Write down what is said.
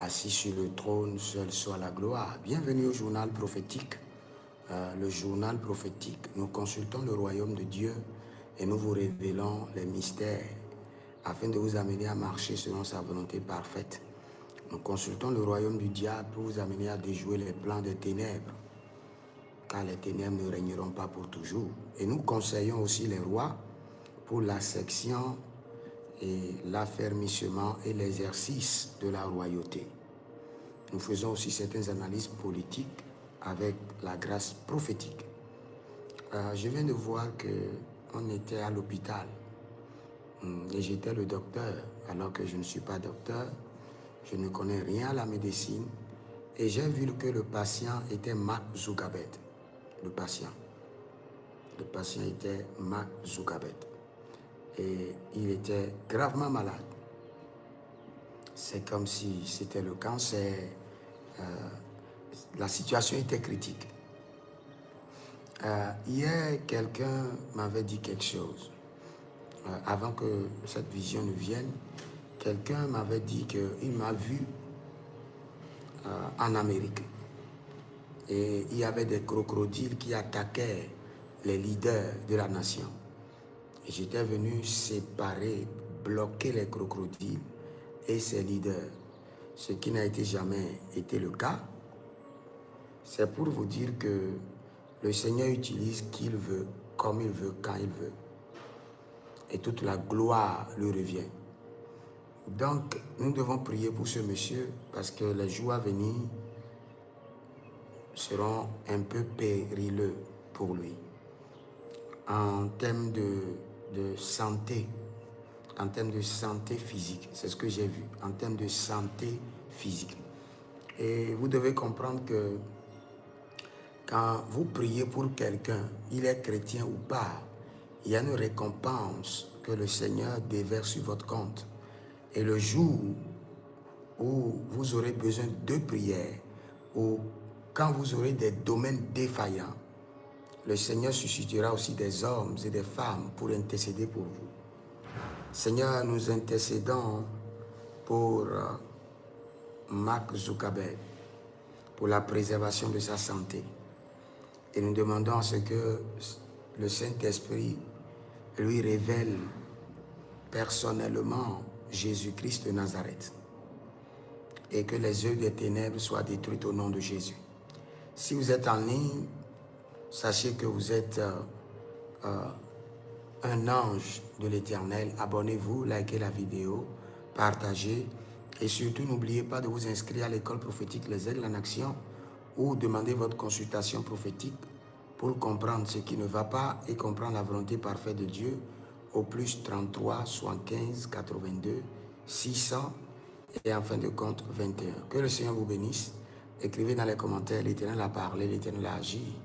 Assis sur le trône, seul soit la gloire. Bienvenue au journal prophétique. Le journal prophétique, nous consultons le royaume de Dieu et nous vous révélons les mystères afin de vous amener à marcher selon sa volonté parfaite. Nous consultons le royaume du diable pour vous amener à déjouer les plans des ténèbres, car les ténèbres ne régneront pas pour toujours. Et nous conseillons aussi les rois pour la section et l'affermissement et l'exercice de la royauté. Nous faisons aussi certaines analyses politiques avec la grâce prophétique. Je viens de voir qu'on était à l'hôpital et j'étais le docteur, alors que je ne suis pas docteur, je ne connais rien à la médecine et j'ai vu que le patient était Mark Zuckerberg. Le patient était Mark Zuckerberg et il était gravement malade. C'est comme si c'était le cancer. La situation était critique. Hier, quelqu'un m'avait dit quelque chose. Avant que cette vision ne vienne, quelqu'un m'avait dit qu'il m'a vu en Amérique. Et il y avait des crocodiles qui attaquaient les leaders de la nation. Et j'étais venu séparer, bloquer les crocodiles et ses leaders. Ce qui n'a jamais été le cas. C'est pour vous dire que le Seigneur utilise qui il veut, comme il veut, quand il veut. Et toute la gloire lui revient. Donc, nous devons prier pour ce monsieur parce que les jours à venir seront un peu périlleux pour lui. En termes de santé, en termes de santé physique, c'est ce que j'ai vu, en termes de santé physique. Et vous devez comprendre que quand vous priez pour quelqu'un, il est chrétien ou pas, il y a une récompense que le Seigneur déverse sur votre compte. Et le jour où vous aurez besoin de prière, ou quand vous aurez des domaines défaillants, le Seigneur suscitera aussi des hommes et des femmes pour intercéder pour vous. Seigneur, nous intercédons pour Mark Zuckerberg, pour la préservation de sa santé. Et nous demandons à ce que le Saint-Esprit lui révèle personnellement Jésus-Christ de Nazareth et que les œuvres des ténèbres soient détruites au nom de Jésus. Si vous êtes en ligne, sachez que vous êtes un ange de l'Éternel. Abonnez-vous, likez la vidéo, partagez et surtout n'oubliez pas de vous inscrire à l'école prophétique Les Aigles en Action ou demandez votre consultation prophétique pour comprendre ce qui ne va pas et comprendre la volonté parfaite de Dieu au plus 33 75 82 600 et en fin de compte 21. Que le Seigneur vous bénisse. Écrivez dans les commentaires, l'Éternel a parlé, l'Éternel a agi.